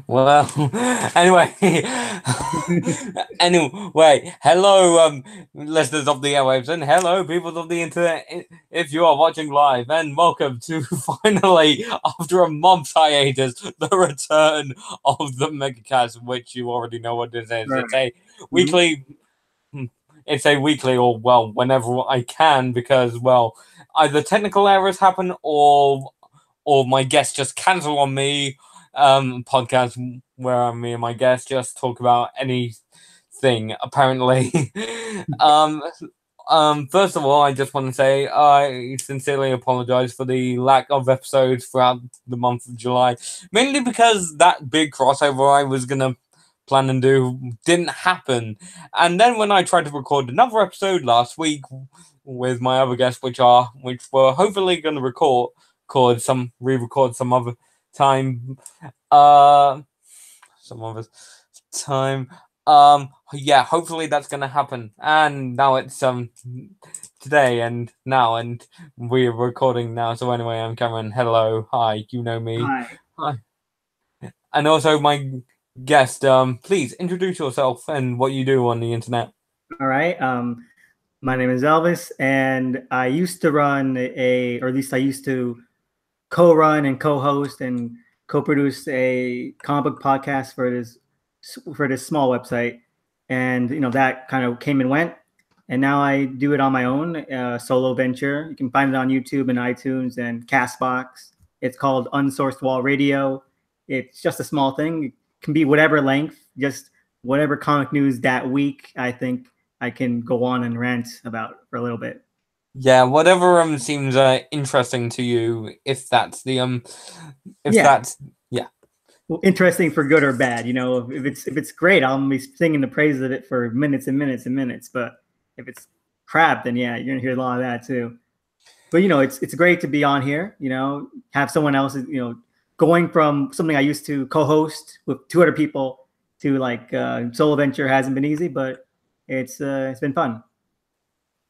Well, anyway, anyway, hello, listeners of the airwaves, and hello, people of the internet, if you are watching live, and welcome to finally, after a month's hiatus, the return of the MegaCast, which you already know what this is. Right. It's a Mhm. weekly, it's a weekly, or well, whenever I can, because well, either technical errors happen or my guests just cancel on me. Podcast where me and my guests just talk about anything apparently. um, First of all, I just want to say I sincerely apologize for the lack of episodes throughout the month of July, mainly because that big crossover I was gonna plan and do didn't happen. And then when I tried to record another episode last week with my other guests, which were hopefully gonna re-record some other time, uh, some other time. Yeah, hopefully that's gonna happen. And now it's today and now, and we're recording now. So anyway, I'm Cameron. Hello, hi. You know me. Hi. Hi. And also my guest. Please introduce yourself and what you do on the internet. All right. My name is Elvis, and I used to run or at least I used to co-run and co-host and co-produce a comic book podcast for this small website, and that kind of came and went, and now I do it on my own, solo venture. You can find it on YouTube and iTunes and Castbox. It's called Unsourced Wall Radio. It's just a small thing. It can be whatever length, just whatever comic news that week. I think I can go on and rant about for a little bit. Yeah, whatever seems interesting to you. If Yeah, that's yeah. well, interesting for good or bad. If it's great, I'll be singing the praises of it for minutes and minutes and minutes. But if it's crap, then yeah, you're gonna hear a lot of that too. But it's great to be on here. Have someone else. Going from something I used to co-host with two other people to like solo venture hasn't been easy, but it's been fun.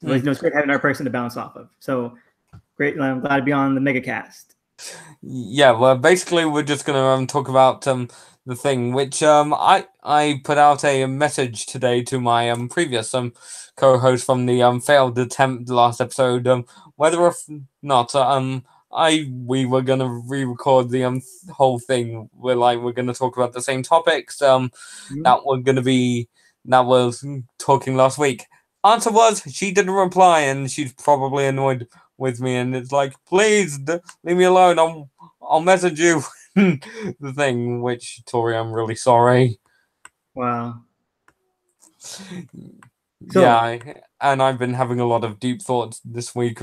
So Hmm. it's great having another person to bounce off of. So great. I'm glad to be on the MegaCast. Yeah, well, basically, we're just gonna talk about the thing which I put out a message today to my previous co-host from the failed attempt last episode whether or not I we were gonna re-record the whole thing. We're gonna talk about the same topics Mhm. that were gonna be that was talking last week. Answer was she didn't reply, and she's probably annoyed with me, and it's like, please leave me alone. I'll message you the thing. Which Tori, I'm really sorry. Wow. Yeah, So and I've been having a lot of deep thoughts this week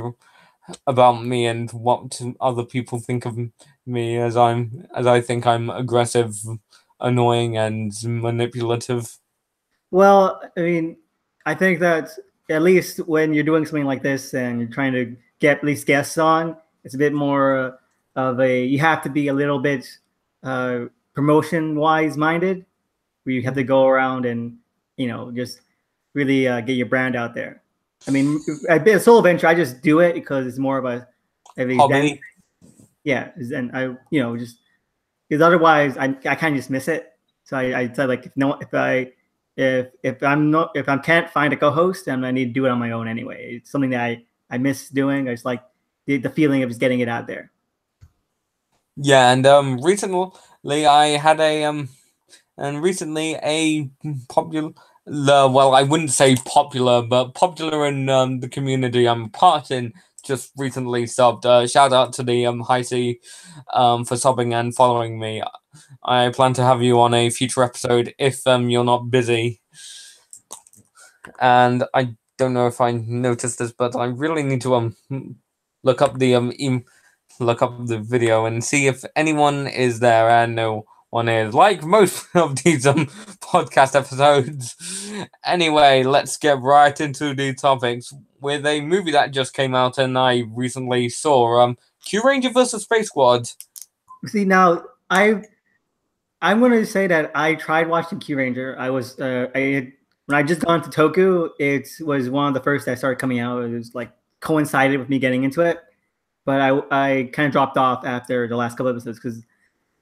about me and what other people think of me as I think I'm aggressive, annoying, and manipulative. Well, I mean, I think that at least when you're doing something like this and you're trying to get at least guests on, it's a bit more of a, you have to be a little bit promotion wise minded, where you have to go around and, just really get your brand out there. I mean, a bit of solo venture, I just do it because it's more of a zen. Hobby. Yeah. And just because otherwise I kind of just miss it. So I said like if I can't find a co-host, then I need to do it on my own anyway. It's something that I miss doing. I just like the feeling of just getting it out there. Yeah, and recently I had a and recently a popular well, I wouldn't say popular, but popular in the community I'm a part in, just recently subbed. Shout out to the High C for subbing and following me. I plan to have you on a future episode if you're not busy. And I don't know if I noticed this, but I really need to look up the look up the video and see if anyone is there, and no one is, like most of these podcast episodes. Anyway, let's get right into the topics with a movie that just came out and I recently saw, Q Ranger versus Space Squad. See now, I'm going to say that I tried watching Q Ranger. When I just gone to Toku, it was one of the first that started coming out. It was like coincided with me getting into it, but I kind of dropped off after the last couple episodes because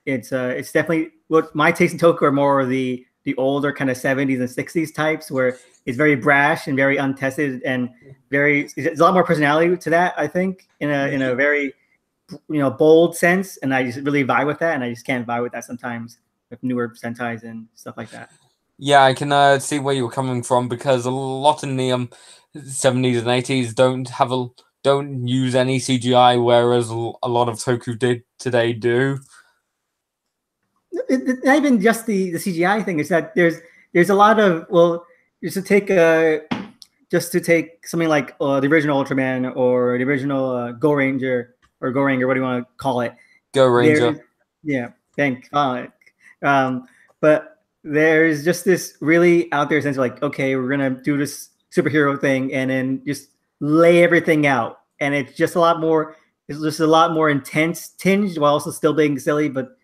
it's definitely what my taste in Toku are more the older kind of 70s and 60s types where it's very brash and very untested and there's a lot more personality to that, I think, in a very bold sense, and I just really vibe with that, and I just can't vibe with that sometimes with newer Sentais and stuff like that. Yeah, I can see where you're coming from because a lot in the 70s and 80s don't use any CGI, whereas a lot of Toku today do. Not even just the CGI thing. Is that there's a lot of just to take something like the original Ultraman or the original Go Ranger or Go Ranger, what do you want to call it? Go Ranger. Yeah, thank God. But there's just this really out there sense of like, okay, we're gonna do this superhero thing and then just lay everything out, and it's just a lot more. It's just a lot more intense tinged while also still being silly. But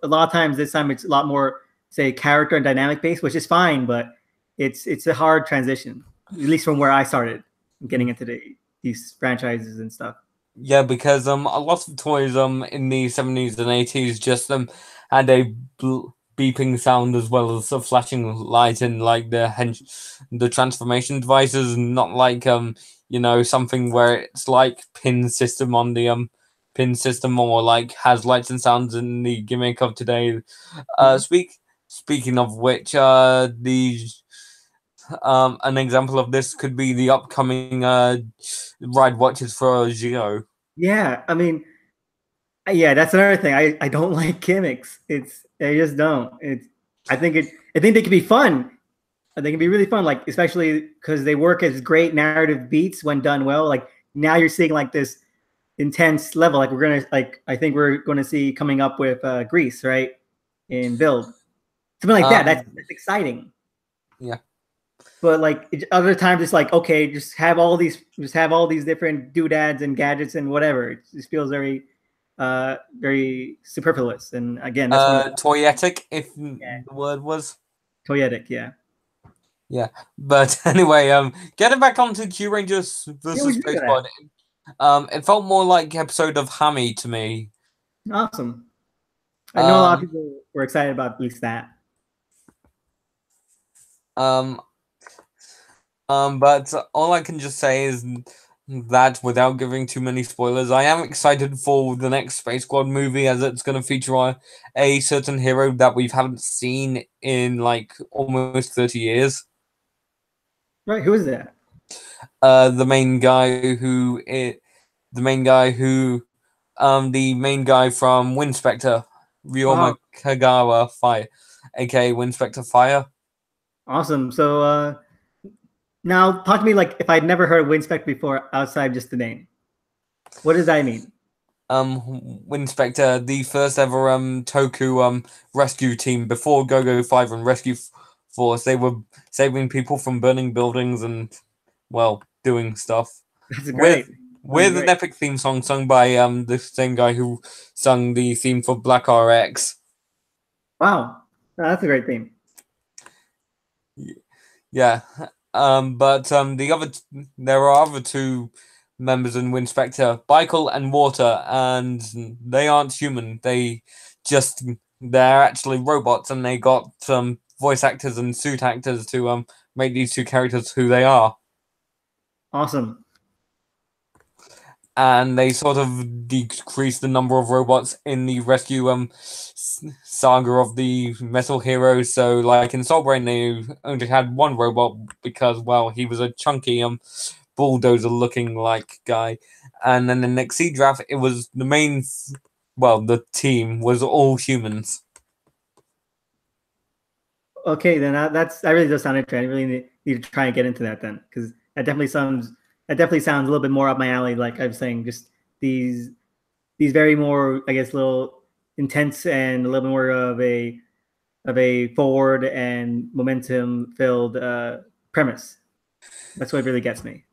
a lot of times this time it's a lot more, say, character and dynamic based, which is fine, but it's a hard transition, at least from where I started getting into these franchises and stuff. Yeah, because a lot of toys in the 70s and 80s just had a beeping sound as well as a flashing light in like the transformation devices, not like something where it's like pin system on the pin system or like has lights and sounds in the gimmick of today. Speaking of which, the an example of this could be the upcoming ride watches for Geo. Yeah, I mean, yeah, that's another thing. I don't like gimmicks. I just don't. I think they can be fun. They can be really fun, like especially because they work as great narrative beats when done well. Like now you're seeing like this intense level. Like I think we're gonna see coming up with Grease, right? In Build. Something like that. That's exciting. Yeah. But like other times it's like, okay, just have all these different doodads and gadgets and whatever. It just feels very superfluous. And again, that's one of the toyetic, if the word was toyetic, yeah. Yeah. But anyway, getting back onto Q Rangers versus Space Squad, it felt more like episode of Hammy to me. Awesome. I know a lot of people were excited about at least that. But all I can just say is that without giving too many spoilers, I am excited for the next Space Squad movie as it's going to feature a certain hero that we haven't seen in like almost 30 years. Right, who is that? The main guy from Winspector, Ryoma Kagawa Fire, aka Winspector Fire. Awesome. So now talk to me like if I'd never heard of Winspector before outside just the name. What does that mean? Winspector, the first ever Toku rescue team before Go-Go 5 and Rescue Force. They were saving people from burning buildings and doing stuff. That's great. With an epic theme song sung by the same guy who sung the theme for Black RX. Wow, that's a great theme. Yeah, but there are other two members in Winspector, Bikel and Water, and they aren't human. They're actually robots, and they got some voice actors and suit actors to make these two characters who they are. Awesome. And they sort of decreased the number of robots in the rescue saga of the Metal Heroes. So, like in Soul Brain, they only had one robot because, he was a chunky bulldozer-looking like guy. And then in next Draft, it was the team was all humans. Okay, then that really does sound interesting. I really need to try and get into that then, because that definitely sounds a little bit more up my alley. Like I was saying, just these very more, I guess, little intense and a little bit more of a forward and momentum filled premise. That's what really gets me.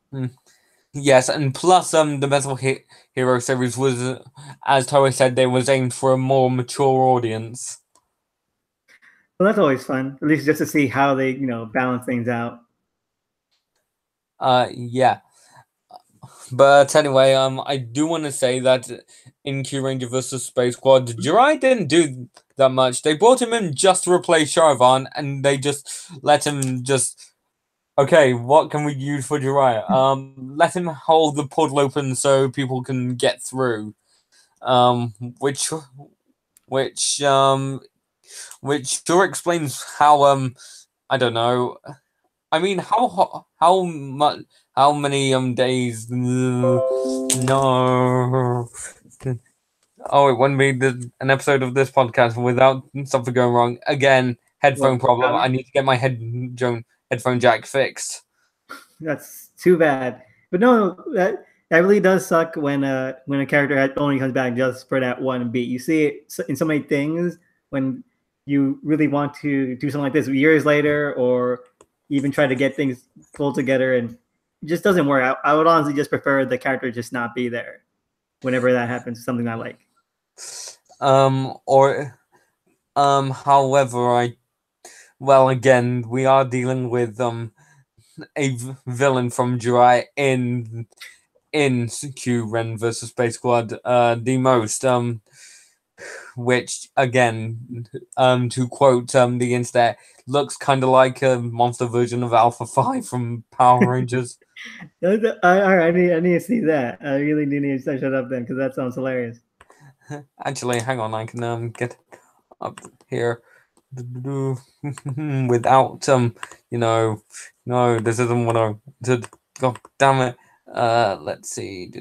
Yes, and plus the Metal Hero series was, as Toei said, they was aimed for a more mature audience. Well, that's always fun, at least just to see how they balance things out. Yeah. But anyway, I do want to say that in Q Ranger vs Space Squad, Jirai didn't do that much. They brought him in just to replace Charavan, and they just let him just. Okay, what can we use for Jirai? Let him hold the portal open so people can get through. Um, which, which, um, which sure explains how I don't know. I mean, how much, how many days? No. Oh, it wouldn't be an episode of this podcast without something going wrong. Again, headphone What? problem. I need to get my headphone jack fixed. That's too bad. But no, that really does suck when a character only comes back just for that one beat. You see it in so many things when you really want to do something like this years later, or even try to get things pulled together, and it just doesn't work. I would honestly just prefer the character just not be there whenever that happens. Something I like. Or however, well, again, we are dealing with a villain from Jirai in Q Ren versus Space Squad, the most which again, to quote the internet, looks kind of like a monster version of Alpha 5 from Power Rangers. All right, I need to see that. I really do need to shut up then, because that sounds hilarious. Actually, hang on, I can get up here without no, this isn't what I did. God damn it. Let's see.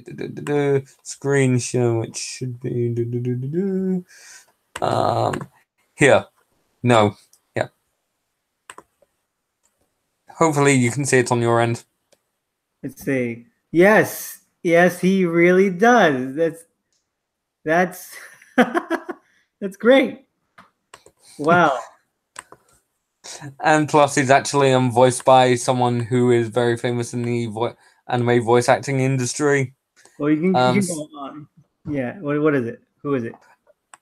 Screen share, which should be here. No. Yeah. Hopefully you can see it on your end. Let's see. Yes, he really does. That's that's great. Wow. And plus, he's actually voiced by someone who is very famous in the anime voice acting industry. Well, you can go on. Yeah. What is it? Who is it?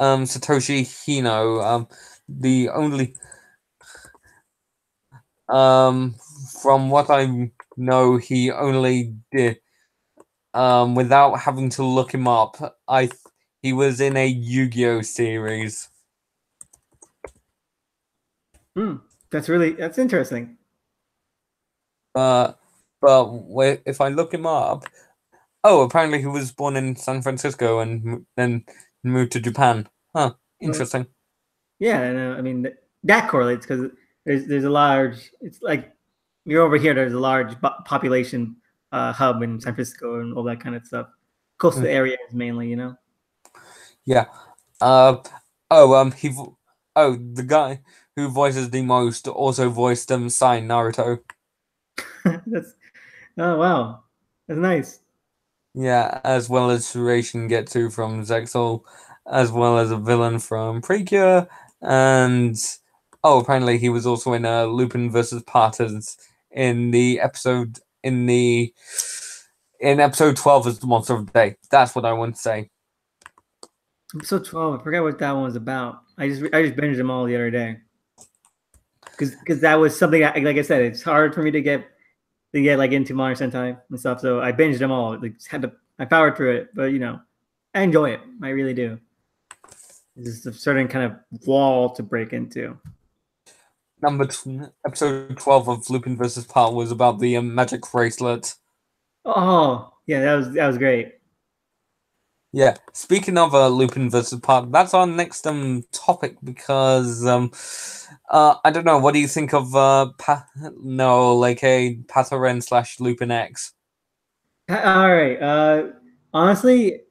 Satoshi Hino. The only from what I know, he only did without having to look him up. He was in a Yu-Gi-Oh series. That's interesting. But if I look him up, apparently he was born in San Francisco and then moved to Japan. Huh, interesting. Yeah, and I mean that correlates because there's a large. It's like you're over here. There's a large population hub in San Francisco and all that kind of stuff. Coastal areas mainly, Yeah. The guy who voices the most also voiced Sai Naruto. That's wow, that's nice. Yeah, as well as Suration Getsu from Zexal, as well as a villain from Precure, and apparently he was also in Lupin versus Patterns in episode 12 as the Monster of the Day. That's what I want to say. Episode 12. I forgot what that one was about. I just binged them all the other day. Because that was something like I said, it's hard for me to get like into Modern Sentai and stuff. So I binged them all. Like I powered through it, but I enjoy it. I really do. It's a certain kind of wall to break into. Episode 12 of Lupin versus Pat was about the magic bracelet. Oh yeah, that was great. Yeah, speaking of Lupin versus Pat, that's our next topic because I don't know. What do you think of a Patoran / Lupin X? All right. Honestly,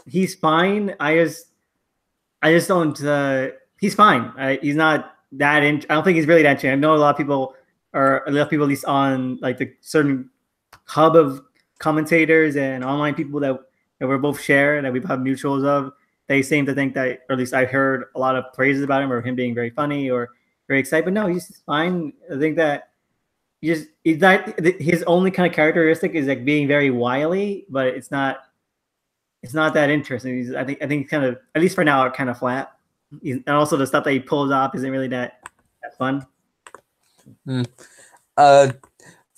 he's fine. I just don't. He's fine. He's not that. I don't think he's really that. I know a lot of people at least on like the certain hub of commentators and online people that we're both share that we have mutuals of. They seem to think that, or at least I heard a lot of praises about him, or him being very funny or very excited. But no, he's fine. I think that he's not his only kind of characteristic is like being very wily, but it's not that interesting. I think kind of, at least for now, kind of flat. And also the stuff that he pulls off isn't really that fun.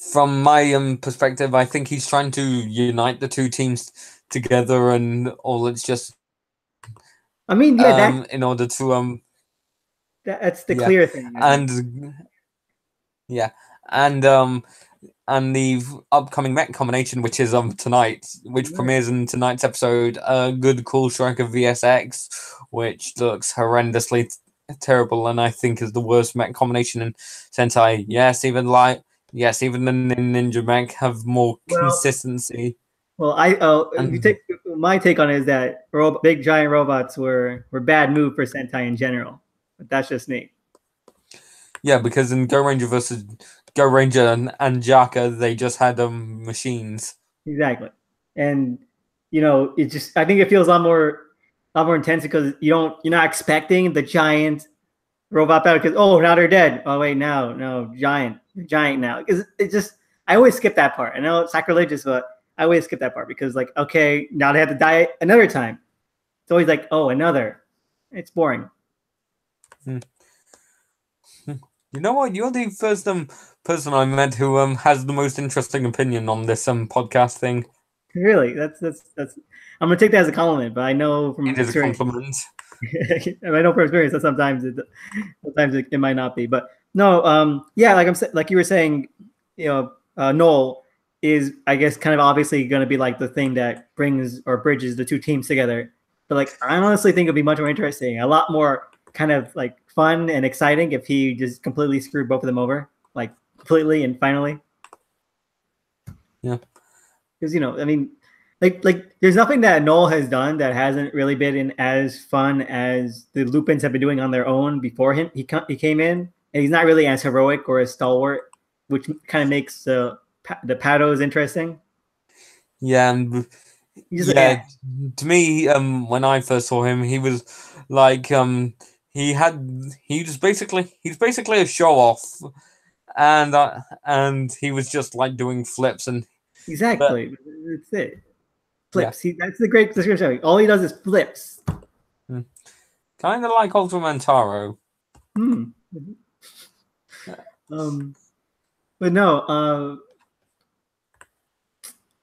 from my perspective, I think he's trying to unite the two teams together, and all it's just I mean, yeah, in order to that's the yeah, clear thing, I think. and yeah, and the upcoming mech combination, which is tonight, which Right. premieres in tonight's episode, Good Cool Striker VSX, which looks horrendously terrible, and I think is the worst mech combination in Sentai. Even the Ninja mech have more Well, consistency. well, if you And take my take on it is that big giant robots were bad move for Sentai in general, but that's just me. yeah, because in Go Ranger versus Go Ranger and Jaka, they just had machines. Exactly, and it just I think it feels a lot more intense because you're not expecting the giant robot battle because now they're dead. Oh wait, no, giant now. Because it just I always skip that part. I know it's sacrilegious, but I always skip that part because like okay, now they have to die another time. It's always like another. It's boring. Hmm. You know what? You're the first person I met who has the most interesting opinion on this podcast thing. Really, that's. I'm gonna take that as a compliment, but I know from It is a experience. compliment. I know from experience that sometimes it might not be, but no, yeah, like you were saying, Noel is I guess kind of obviously going to be like the thing that brings or bridges the two teams together. But like I honestly think it'd be much more interesting, a lot more kind of like fun and exciting if he just completely screwed both of them over, like completely and finally. Yeah. Because I mean, like there's nothing that Noel has done that hasn't really been as fun as the Lupins have been doing on their own before him. He came in, and he's not really as heroic or as stalwart, which kind of makes the Pados interesting. Yeah, and He's just yeah, to me, when I first saw him, he was like, he's basically a show off, and he was just like doing flips but exactly. That's it. yeah, Flips. That's the great description. All he does is flips. kind of like Ultraman Taro. Hmm. Um, but no,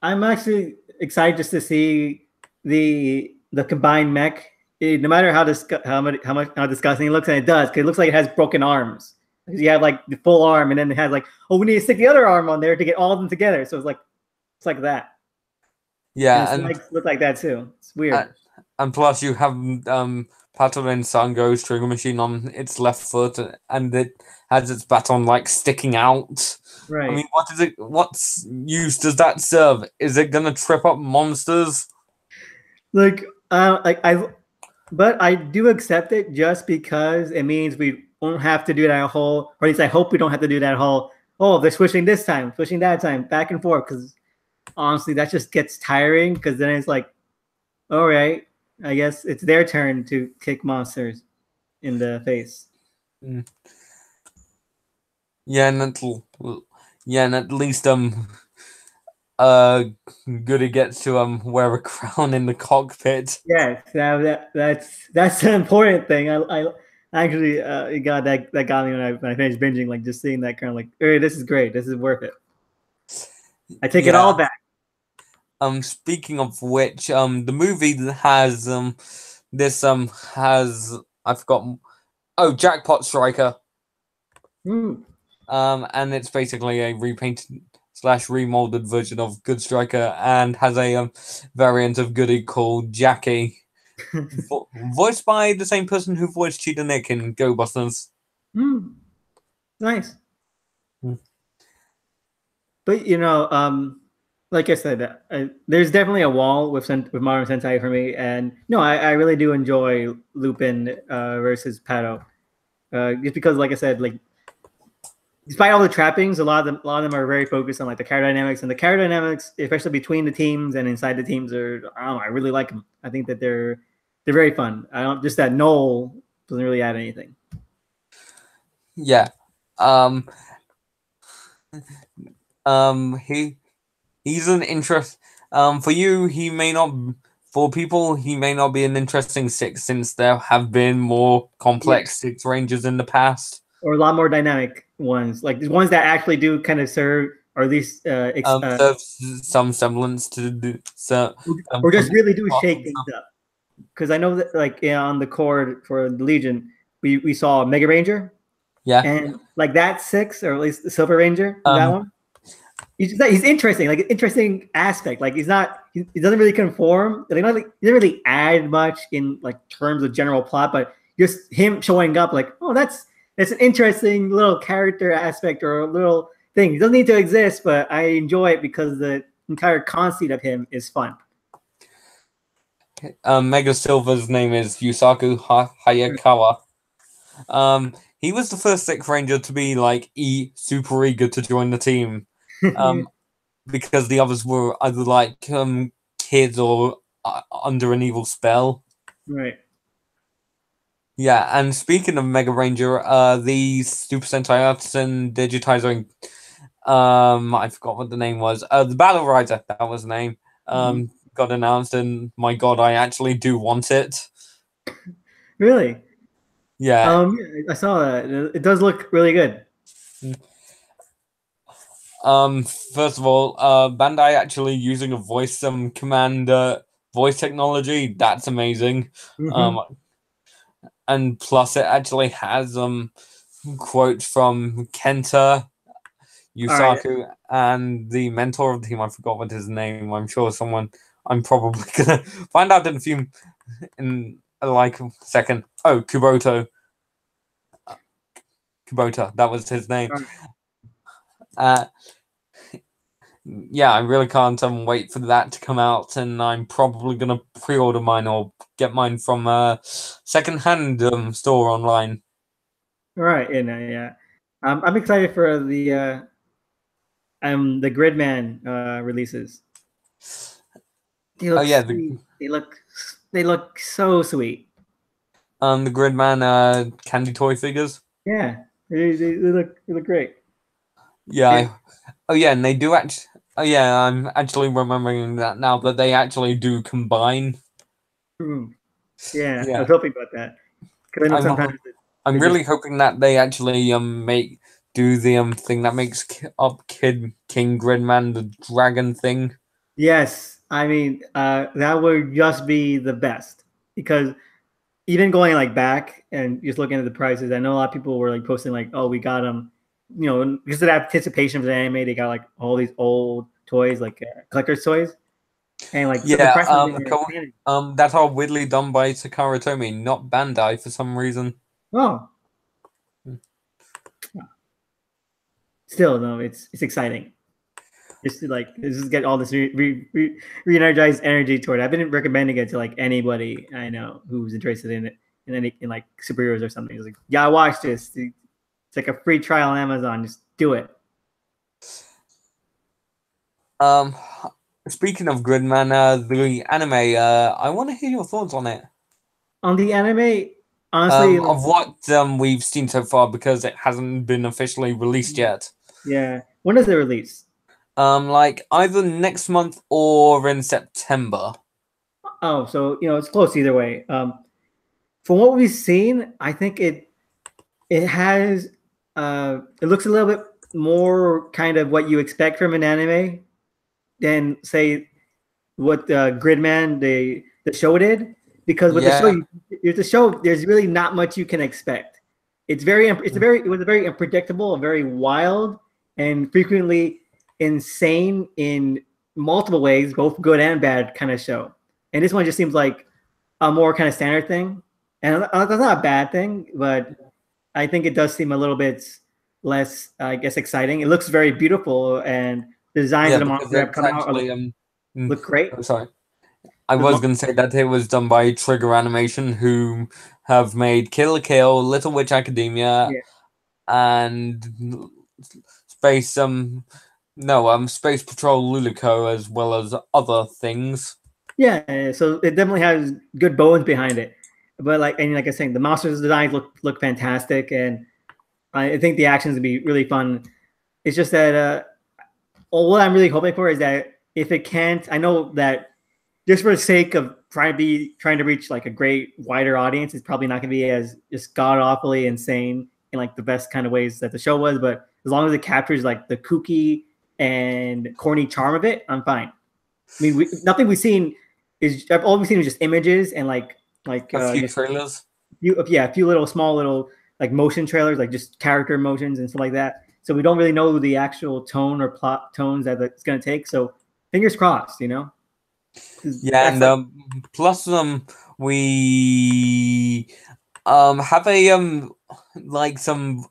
I'm actually excited just to see the combined mech. No matter how disgusting it looks, and it does, because it looks like it has broken arms. Because you have like the full arm, and then it has like, we need to stick the other arm on there to get all of them together. So it's like that, and Yeah, its legs look like that too. It's uh, weird, and plus you have Pattern Sango's trigger machine on its left foot, and it has its baton like sticking out. I right? mean, what is it? What's use does that serve? Is it gonna trip up monsters? Like, but I do accept it just because it means we won't have to do that whole, or at least I hope we don't have to do that whole. Oh, they're switching this time, switching that time, back and forth. Because honestly, that just gets tiring. Because then it's like, all right, I guess it's their turn to kick monsters in the face. Mm. Yeah, and at least uh Goody gets to wear a crown in the cockpit. Yes, that's an important thing. I actually got that got me when I finished binging. Like just seeing that kind of like, hey, this is great. This is worth it. I take it Yeah. all back. Speaking of which, the movie has this has I forgot. Oh, Jackpot Striker. Hmm. And it's basically a repainted slash remolded version of Good Striker, and has a variant of Goody called Jackie, voiced by the same person who voiced Cheetah Nick in Go Busters. Hmm. Nice. Hmm. But like I said, there's definitely a wall with modern Sentai for me, and no, I really do enjoy Lupin versus Pato, just because, like I said, like despite all the trappings, a lot of them are very focused on like the character dynamics, and the character dynamics, especially between the teams and inside the teams, I don't know, I really like them. I think that they're very fun. I don't just that Noel doesn't really add anything. Yeah. Um. He's an interest. For you, he may not. For people, he may not be an interesting six, since there have been more Yeah, complex six rangers in the past. or a lot more dynamic ones, like the ones that actually do kind of serve or at least serves some semblance to do so, or just really do plots shake and things stuff. up. Because I know that like on the cord for the Legion, we saw Mega Ranger, Yeah. and like that 6, or at least the Silver Ranger, that Um, one. He's interesting, like an interesting aspect. Like he doesn't really conform. Like, he didn't really add much in like terms of general plot, but just him showing up, like, oh, that's an interesting little character aspect or a little thing. He doesn't need to exist, but I enjoy it because the entire conceit of him is fun. Mega Silver's name is Yusaku Hayakawa. He was the first Sixth Ranger to be like super eager to join the team. Because the others were either like kids or under an evil spell. Right. Yeah, and speaking of Mega Ranger, the Super Sentai Artisan Digitizer, I forgot what the name was. The Battle Rider, that was the name. Got announced, and my God, I actually do want it. Really? Yeah. I saw that. It does look really good. First of all, Bandai actually using a voice command voice technology. That's amazing. And plus it actually has quotes from Kenta, Yusaku, right. and the mentor of the team. I forgot what his name. I'm sure I'm probably gonna find out in like a second. Oh, Kubota. That was his name. Yeah, I really can't wait for that to come out, and I'm probably gonna pre-order mine or get mine from a second-hand store online. Right, and yeah, I'm excited for the Gridman releases. They look sweet. They look so sweet. The Gridman candy toy figures. Yeah, they look great. Yeah. And they do actually. Oh yeah, I'm actually remembering that now that they actually do combine. Yeah, I Yeah. was hoping about that because I know sometimes I'm really hoping that they actually do the thing that makes up King Gridman the dragon thing. Yes, I mean that would just be the best because even going like back and just looking at the prices, I know a lot of people were like posting like, "Oh, we got them," because of the anticipation of the anime. They got like all these old toys, like collector's toys, and like the prices. That's all weirdly done by Takara Tomy, not Bandai for some reason. Oh, still no, it's exciting. Just to just get all this re-energized energy toward it. I've been recommending it to like anybody I know who's interested in it, in like superheroes or something. It's like, yeah, watch this. It's like a free trial on Amazon. Just do it. Speaking of Gridman, the anime, I want to hear your thoughts on it. On the anime, honestly, of what we've seen so far, because it hasn't been officially released yet. Yeah, when does it release? Like either next month or in September. Oh, so it's close either way. From what we've seen, I think it has it looks a little bit more kind of what you expect from an anime than say what Gridman the show did, because with the show there's really not much you can expect. It was a very unpredictable, a very wild, and frequently insane in multiple ways, both good and bad kind of show. And this one just seems like a more kind of standard thing, and that's not a bad thing, but I think it does seem a little bit less, I guess, exciting. It looks very beautiful, and the designs of the monsters that have come out look great. I'm sorry. I was going to say that it was done by Trigger Animation, who have made Kill la Kill, Little Witch Academia, and Space Space Patrol Luluco, as well as other things. Yeah, so it definitely has good bones behind it. But like I was saying, the monsters designs look fantastic, and I think the actions would be really fun. It's just that what I'm really hoping for is that if it can't, I know that just for the sake of trying to reach like a great wider audience, it's probably not going to be as just god awfully insane in like the best kind of ways that the show was. But as long as it captures like the kooky and corny charm of it, I'm fine. I mean, nothing we've seen is all we've seen is just images and like A few just trailers. a few little small little like motion trailers, like just character motions and stuff like that. So we don't really know the actual tone or plot tones that it's going to take. So fingers crossed, you know. Yeah, and Like, plus we have a like some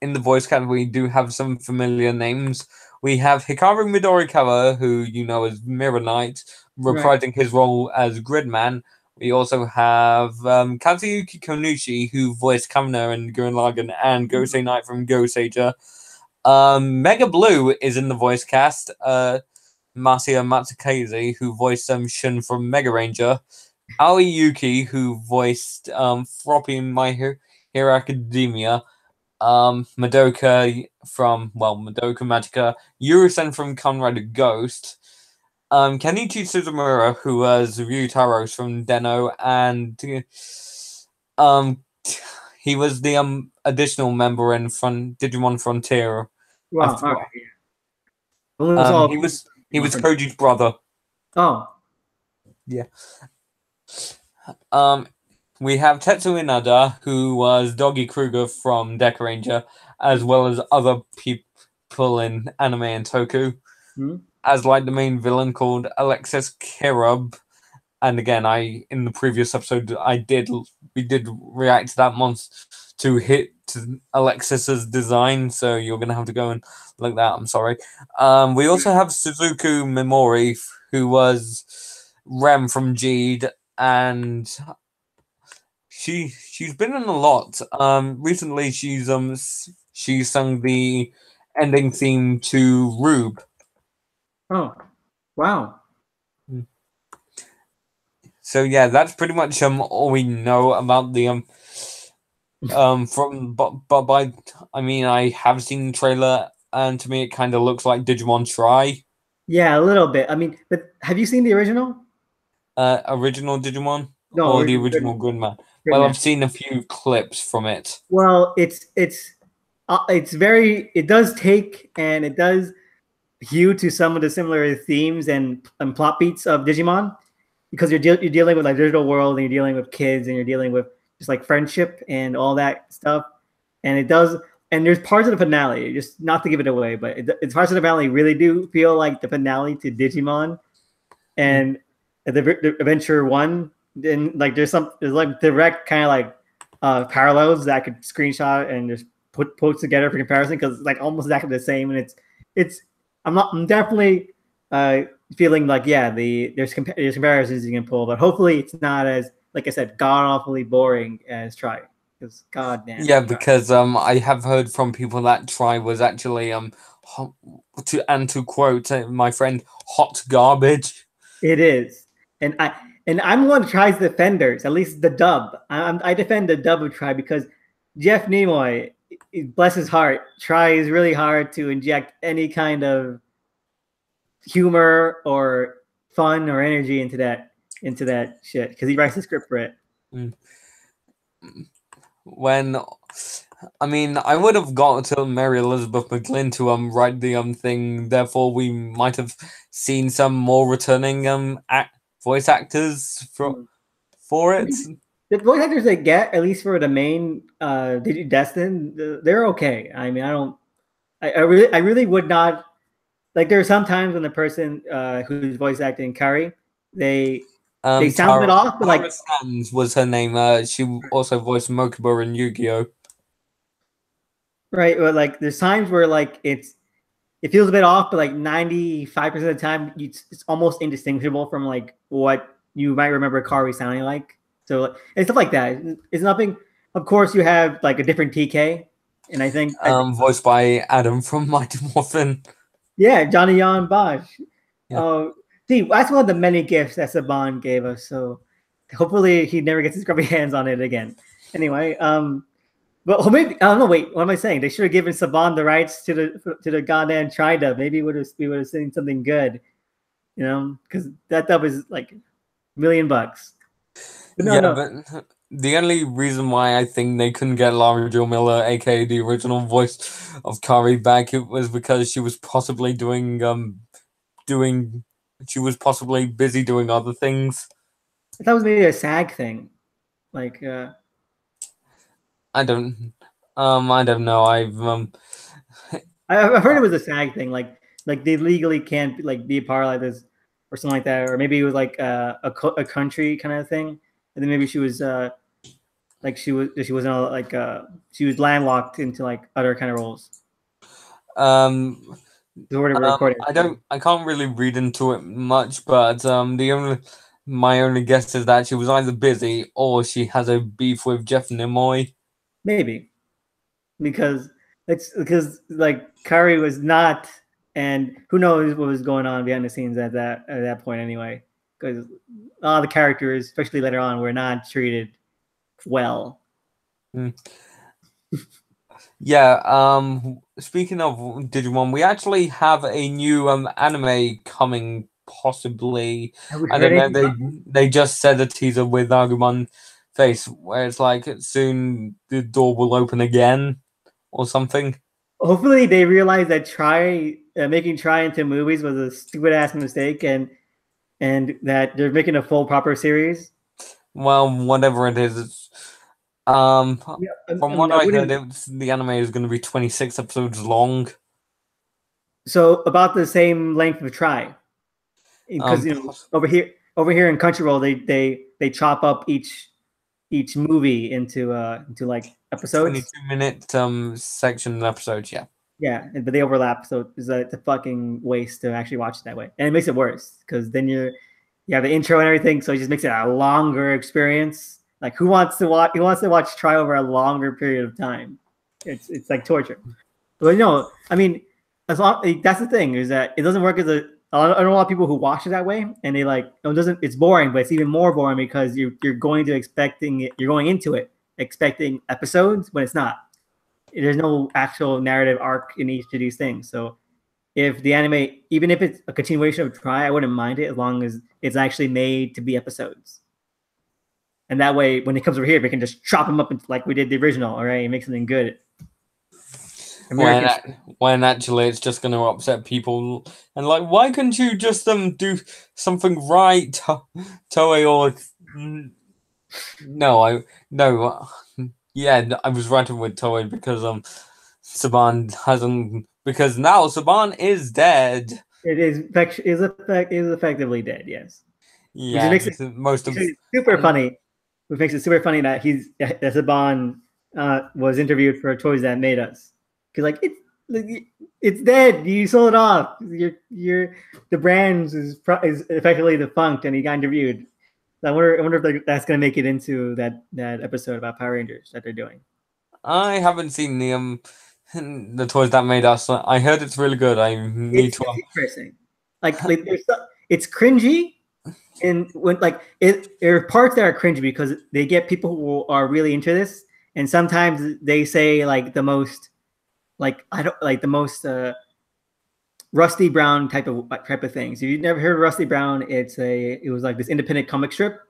in the voice category. We do have some familiar names. We have Hikaru Midorikawa, who you know as Mirror Knight, right. reprising his role as Gridman. We also have Kazuyuki Konushi, who voiced Kamina in Gurren Lagann and Gosei Knight from Goseiger. Mega Blue is in the voice cast. Masia Matsukaze, who voiced Shun from Mega Ranger. Aoi Yuki, who voiced Floppy in My Hero Academia. Madoka from Madoka Magica. Yurusen from Conrad Ghost. Kenichi Suzumura, who was Ryutaros from Deno, and he was the additional member in Digimon Frontier. Wow. All right. Yeah. He was Koji's brother. Oh. Yeah. We have Tetsu Inada, who was Doggy Kruger from Deca Ranger, as well as other people in anime and toku, as like the main villain called Alexis Kirub. And again, in the previous episode we did react to that monster to Alexis's design, so you're gonna have to go and look that. I'm sorry. We also have Suzuku Mimori, who was Rem from Jeed, and she's been in a lot. Recently she's sung the ending theme to Rube. Oh, wow. So yeah, that's pretty much all we know about the I mean, I have seen the trailer, and to me it kind of looks like Digimon Try. Yeah, a little bit. I mean, but have you seen the original? Original Digimon No, or the original Gridman? Well, I've seen a few clips from it. Well, it's very, it does take and it does hew to some of the similar themes and plot beats of Digimon, because you're dealing with like digital world, and you're dealing with kids, and you're dealing with just like friendship and all that stuff. And it does, and there's parts of the finale, just not to give it away, but it's parts of the finale really do feel like the finale to Digimon, and the Adventure 1. Then like there's like direct kind of like parallels that I could screenshot and just put together for comparison, because it's like almost exactly the same. And I'm definitely feeling like, yeah, there's comparisons you can pull, but hopefully it's not as, like I said, god awfully boring as Try. Because goddamn. Yeah, because I have heard from people that Try was actually to quote my friend, hot garbage. It is, and I'm one of Try's defenders. At least the dub. I defend the dub of Try, because Jeff Nimoy, bless his heart, tries really hard to inject any kind of humor or fun or energy into that shit, because he writes the script for it. When I mean, I would have got to Mary Elizabeth McGlynn to write the thing. Therefore, we might have seen some more returning voice actors for it. The voice actors they get, at least for the main Destin, they're okay. I mean, I really would not, like, there are some times when the person who's voice acting Kari, they sound a bit off, but like Sands was her name. She also voiced Mokuba in Yu-Gi-Oh! Right, but like there's times where like it feels a bit off, but like 95% of the time it's almost indistinguishable from like what you might remember Kari sounding like. So and stuff like that. It's nothing. Of course, you have like a different TK, and I think voiced by Adam from Mighty Morphin. Yeah, Johnny Yon Bosch. Yeah. See, that's one of the many gifts that Saban gave us. So hopefully he never gets his grubby hands on it again. Anyway, but maybe I don't know. Wait, what am I saying? They should have given Saban the rights to the goddamn Tri-dub. Maybe we would have seen something good, you know? Because that dub is like $1 million. But no. the only reason why I think they couldn't get Lara Jo Miller, aka the original voice of Kari, back, it was because she was possibly doing she was possibly busy doing other things. I thought it was maybe a SAG thing. Like, I don't know. I've heard it was a SAG thing. Like they legally can't like be a part of like this or something like that, or maybe it was like a country kind of thing, and then maybe she was like she wasn't like she was landlocked into like other kind of roles. um So whatever recording. I can't really read into it much, but my only guess is that she was either busy or she has a beef with Jeff Nimoy. Maybe because it's because like Kari was not, and who knows what was going on behind the scenes at that point anyway. Because all the characters, especially later on, were not treated well. Mm. Yeah, speaking of Digimon, we actually have a new anime coming, possibly. Have we I heard don't know, anything about it? they just said a teaser with Agumon face where it's like soon the door will open again or something. Hopefully, they realize that making Try into movies was a stupid ass mistake, and that they're making a full proper series. Well, whatever it is, Yeah, from I mean, what I I heard, wouldn't. the anime is going to be 26 episodes long. So about the same length of Try, because Plus over here in Crunchyroll, they chop up each movie into like episodes. 22-minute section episodes, yeah. Yeah, but they overlap, so it's a fucking waste to actually watch it that way, and it makes it worse because then you have the intro and everything, so it just makes it a longer experience. Like who wants to watch? Who wants to watch Try over a longer period of time? It's like torture. But no, I mean, as long that's the thing is that it doesn't work as a. I know a lot of people who watch it that way, and they like it doesn't. It's boring, but it's even more boring because you're going to expecting it. You're going into it expecting episodes when it's not. There's no actual narrative arc in each of these things. So if the anime, even if it's a continuation of Try, I wouldn't mind it as long as it's actually made to be episodes. And that way, when it comes over here, we can just chop them up into, like we did the original, all right, and make something good. when American. when actually it's just going to upset people and like, why couldn't you just do something right, Toei? Or no, yeah, I was writing with Toei because Saban hasn't, because now Saban is dead. It is effectively dead, yes. Which Yeah, makes it, most makes of it super and funny. Which makes it super funny that that Saban was interviewed for Toys That Made Us. Because it's dead. You sold it off. You're the brand is effectively defunct, and he got interviewed. I wonder if that's gonna make it into that episode about Power Rangers that they're doing. I haven't seen the Toys That Made Us. I heard it's really good. I need to It's interesting. Like it's cringy, and when like there are parts that are cringy because they get people who are really into this, and sometimes they say like the most like I don't like the most Rusty Brown type of things. If you've never heard of Rusty Brown, it was like this independent comic strip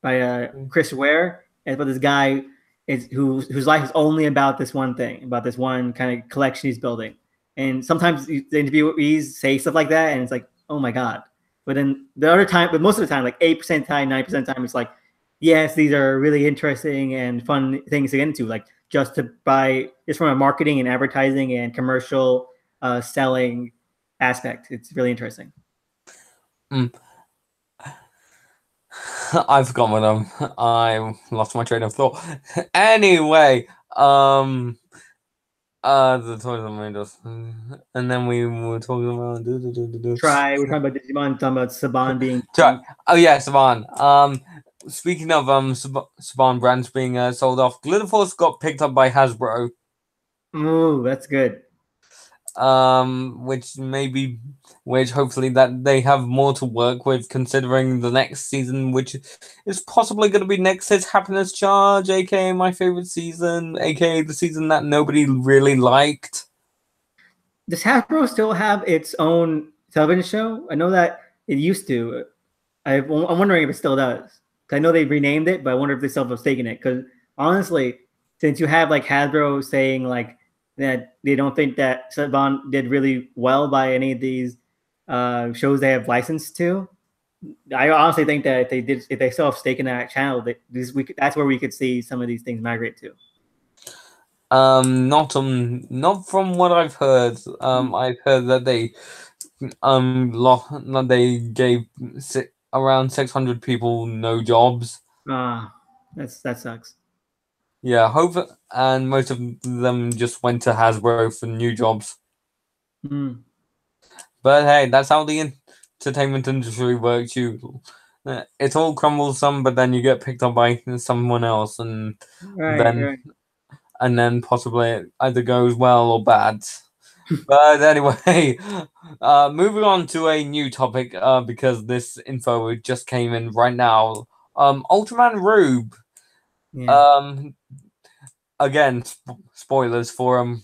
by Chris Ware, and about this guy whose life is only about this one thing, about this one kind of collection he's building. And sometimes the interviewees say stuff like that, and it's like, oh my god. But then but most of the time, like 8% time, 9% of the time, it's like, yes, these are really interesting and fun things to get into. Like just from a marketing and advertising and commercial selling aspect, it's really interesting. Mm. I forgot what I lost my train of thought. Anyway, the Toys That Made Us, and then we were talking about We're talking about Digimon, talking about Saban being. Oh yeah, Saban. Speaking of Saban brands being sold off, Glitter Force got picked up by Hasbro. Ooh, that's good. Which hopefully that they have more to work with, considering the next season, which is possibly going to be Nexus Happiness Charge, aka my favorite season, aka the season that nobody really liked. Does Hasbro still have its own television show? I know that it used to. I'm wondering if it still does. I know they renamed it, but I wonder if they still have a stake in it. Because honestly, since you have like Hasbro saying like that they don't think that Saban did really well by any of these shows they have licensed to, I honestly think that if they still have stake in that channel, that's where we could see some of these things migrate to. Not from what I've heard. I've heard that they gave around 600 people no jobs. That sucks. Yeah, and most of them just went to Hasbro for new jobs. Mm. But hey, that's how the entertainment industry works. It all crumbles some, but then you get picked up by someone else, and then Right. and then possibly it either goes well or bad. But anyway, moving on to a new topic, because this info just came in right now. Ultraman Rube. Yeah. Again, spoilers for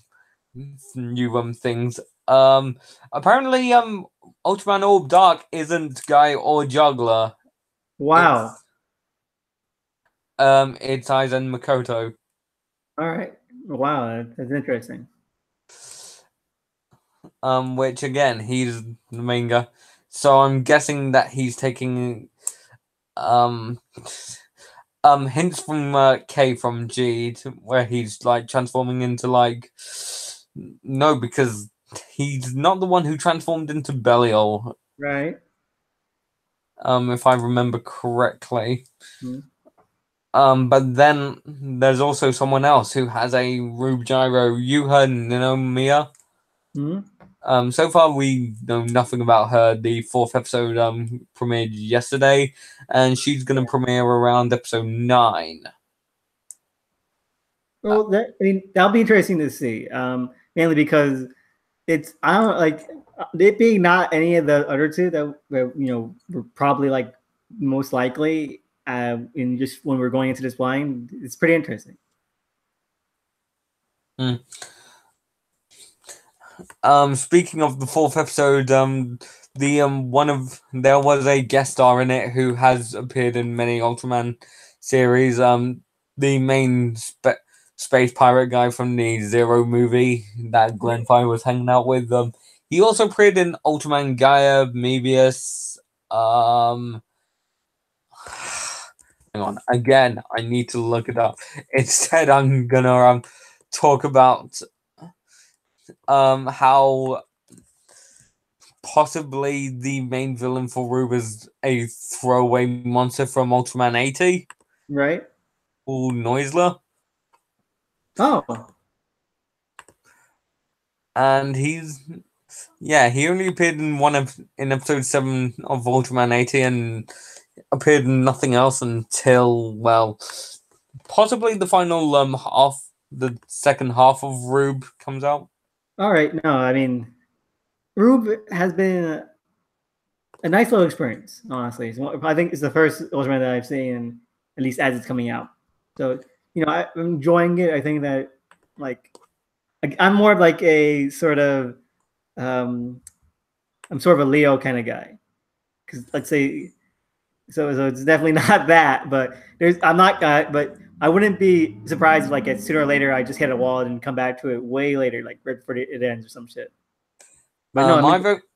new things. Apparently, Ultraman Orb Dark isn't Guy or Juggler. Wow. It's Aizen Makoto. All right. Wow, that's interesting. Which again, he's the main guy. So I'm guessing that he's taking um hints from K from G where he's like transforming into like no, because he's not the one who transformed into Belial. Right. If I remember correctly. Mm. But then there's also someone else who has a Rube Gyro, Yuha Ninomiya. Mm. So far we know nothing about her. The fourth episode premiered yesterday, and she's gonna premiere around episode 9. Well, that'll be interesting to see. Mainly because I don't like it being not any of the other two that were probably like most likely. In just when we're going into this blind, it's pretty interesting. Mm. Speaking of the fourth episode, there was a guest star in it who has appeared in many Ultraman series. The main space pirate guy from the Zero movie that Glenn Fry was hanging out with. He also appeared in Ultraman Gaia, Mebius. Hang on, again, I need to look it up. Instead, I'm gonna talk about how possibly the main villain for Rube is a throwaway monster from Ultraman 80 Right. called Noisler. Oh. And he only appeared in episode 7 of Ultraman 80 and appeared in nothing else until, well, possibly the final the second half of Rube comes out. All right. No, I mean, Rube has been a nice little experience, honestly. I think it's the first Ultraman that I've seen, at least as it's coming out. So, I'm enjoying it. I think that, like, I'm more of like a sort of, I'm sort of a Leo kind of guy. Because, let's say, so it's definitely not that, but I'm not, but I wouldn't be surprised if, like, sooner or later I just hit a wall and come back to it way later, like right before it ends or some shit. But no,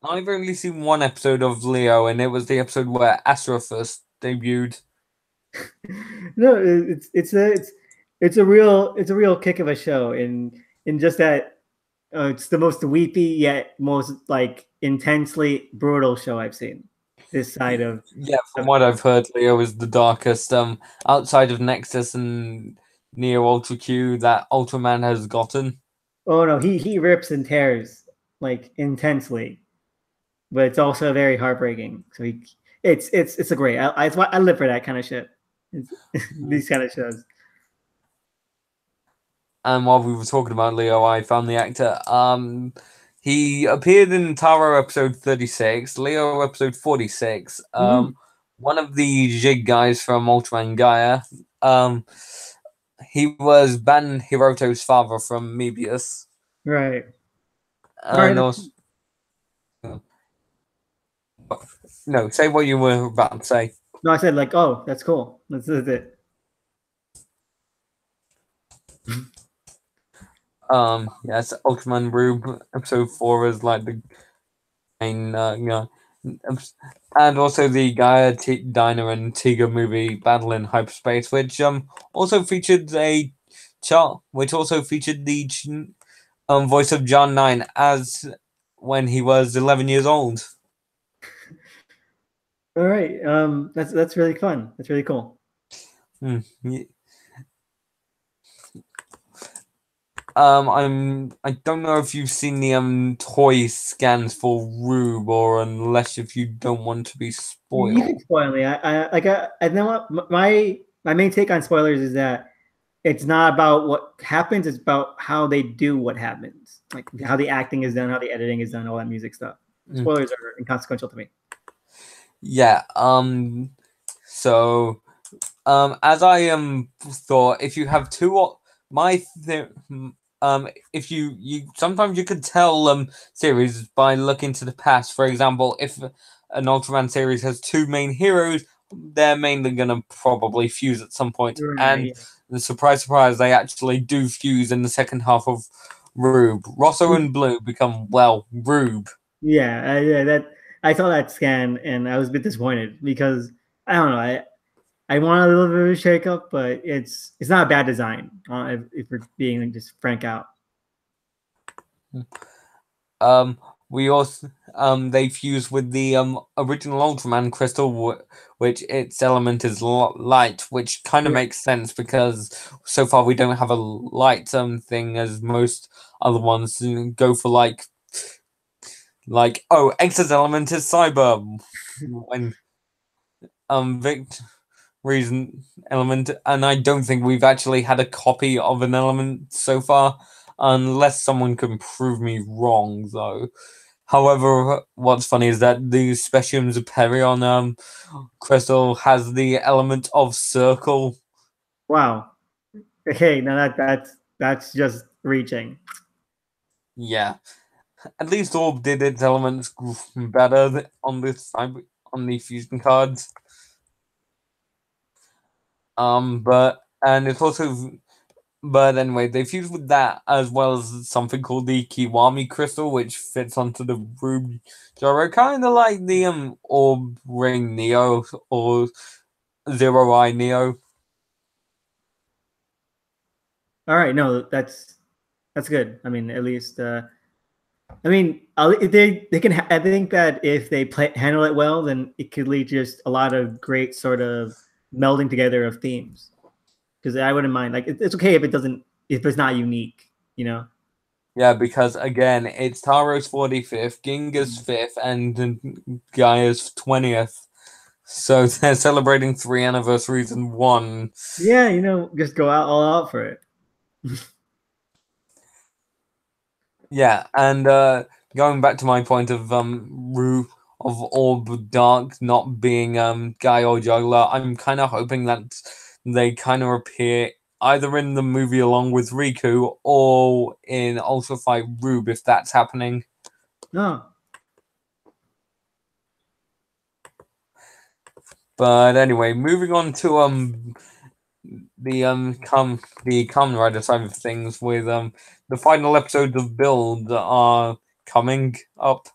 I've only seen one episode of Leo, and it was the episode where Astra first debuted. No, it's a real kick of a show, in just that it's the most weepy yet most like intensely brutal show I've seen. This side of From what I've heard, Leo is the darkest outside of Nexus and Neo Ultra Q that Ultraman has gotten. Oh no, he rips and tears like intensely, but it's also very heartbreaking. So it's a great. I live for that kind of shit. These kind of shows. And while we were talking about Leo, I found the actor. He appeared in Taro episode 36, Leo episode 46. One of the Jig guys from Ultraman Gaia. He was Ban Hiroto's father from Mebius. Right. And also, no, say what you were about to say. No, I said like, oh, that's cool. That's it. Yes, Ultraman Rube episode 4 is like the main, and also the Gaia, Diner, and Tiga movie Battle in Hyperspace, which also featured a chart, which also featured the voice of John 9 as when he was 11 years old. All right. That's really fun. That's really cool. Yeah. I don't know if you've seen the toy scans for Rube, or unless if you don't want to be You can spoiled. spoil me. I know what my main take on spoilers is that it's not about what happens, it's about how they do what happens. Like how the acting is done, how the editing is done, all that music stuff. Spoilers are inconsequential to me. Yeah. So as I thought, if you have two, if you sometimes you could tell series by looking to the past. For example, if an Ultraman series has two main heroes, they're mainly gonna probably fuse at some point. Right. And Yeah. the surprise, surprise, they actually do fuse in the second half of Rube. Rosso and Blue become Rube. Yeah. That I saw that scan and I was a bit disappointed because I don't know. I want a little bit of a shakeup, but it's not a bad design. If we're being like, just frank out. Um, we also they fuse with the original Ultraman crystal, which its element is light, which kind of Yeah. makes sense because so far we don't have a light thing as most other ones go for X's element is cyber when Victor reason element, and I don't think we've actually had a copy of an element so far, unless someone can prove me wrong, though. However, what's funny is that the Speciums Perion crystal has the element of circle. Wow. Okay. Now that's just reaching. Yeah, at least Orb did its elements better on this on the fusion cards. But and it's also But anyway, they fuse with that as well as something called the Kiwami crystal, which fits onto the Rube Gyro, kind of like the Orb Ring Neo or Zero Eye Neo. All right. No, that's good. I mean, at least I mean, they can. I think that if they handle it well, then it could lead to just a lot of great sort of melding together of themes. Because I wouldn't mind. Like it's okay if it's not unique. You know. Yeah, because again, it's Taro's 45th, Ginga's 5th, and Gaia's 20th. So they're celebrating 3 anniversaries in one. Yeah, just go all out for it. Yeah, and going back to my point of Orb Dark not being Guy or Juggler, I'm kind of hoping that they kind of appear either in the movie along with Riku or in Ultra Fight Rube if that's happening. No. But anyway, moving on to the Kamen Rider side of things with the final episodes of Build are coming up.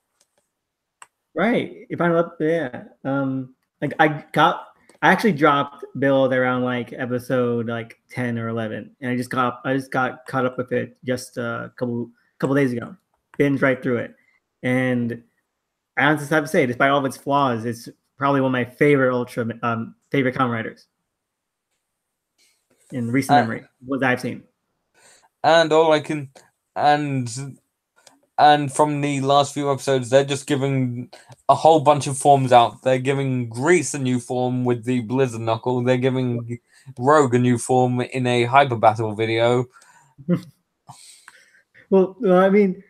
Right. If I'm up, yeah. Like I actually dropped Build around like episode like 10 or 11, and I just got caught up with it just a couple days ago. Binged right through it, and I just have to say, despite all of its flaws, it's probably one of my favorite Kamen Riders in recent memory. What I've seen. And all I can and and from the last few episodes, they're just giving a whole bunch of forms out. They're giving Grease a new form with the Blizzard Knuckle. They're giving Rogue a new form in a Hyper Battle video. Well, I mean,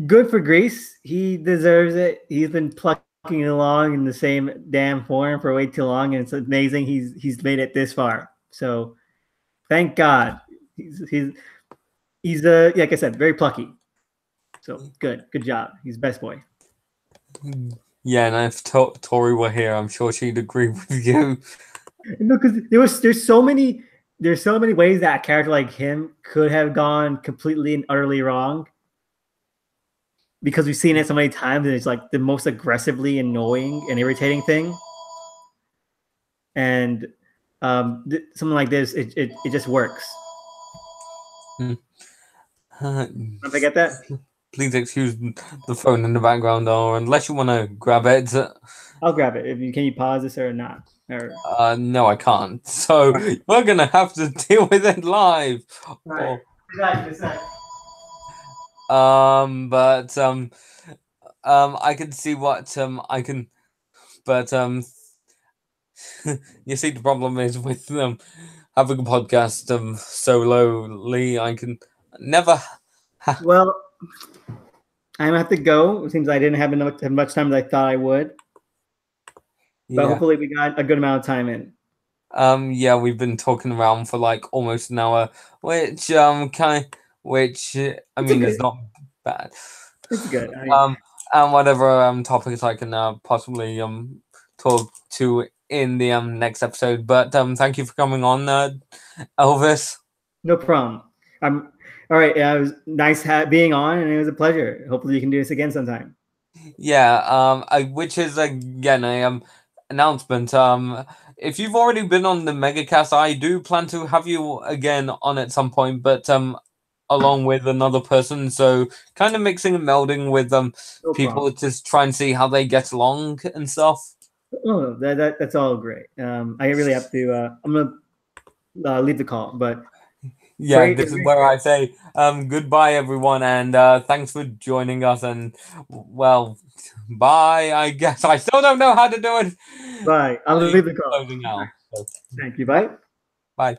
good for Grace. He deserves it. He's been plucking along in the same damn form for way too long, and it's amazing he's made it this far. So thank God. He's like I said, very plucky. So good job. He's best boy. Yeah, and if Tori were here, I'm sure she'd agree with you. No, because there's so many ways that a character like him could have gone completely and utterly wrong. Because we've seen it so many times, and it's like the most aggressively annoying and irritating thing. And something like this, it just works. Don't forget that. Please excuse the phone in the background, or unless you want to grab it. I'll grab it. Can you pause this or not? Or No, I can't. So we're gonna have to deal with it live. right. But I can see what I can, but you see, the problem is with having a podcast solely. I can never. Well, I'm gonna have to go. It seems I didn't have enough much time as I thought I would. But Yeah. hopefully we got a good amount of time in. Yeah, we've been talking around for like almost an hour, which which I mean Okay. is not bad. It's good. And whatever topics I can possibly talk to in the next episode. But thank you for coming on, Elvis. No problem. I'm all right. Yeah, it was nice being on, and it was a pleasure. Hopefully, you can do this again sometime. Yeah, which is again a announcement. If you've already been on the MegaCast, I do plan to have you again on at some point, but along with another person, so kind of mixing and melding with No people problem. to try and see how they get along and stuff. Oh, that's all great. I really have to. I'm gonna leave the call, but Yeah, great. this is where I say goodbye, everyone, and thanks for joining us. And well, bye. I guess I still don't know how to do it. Bye. I'm gonna leave the call. Closing now. So, Thank you. Bye. bye.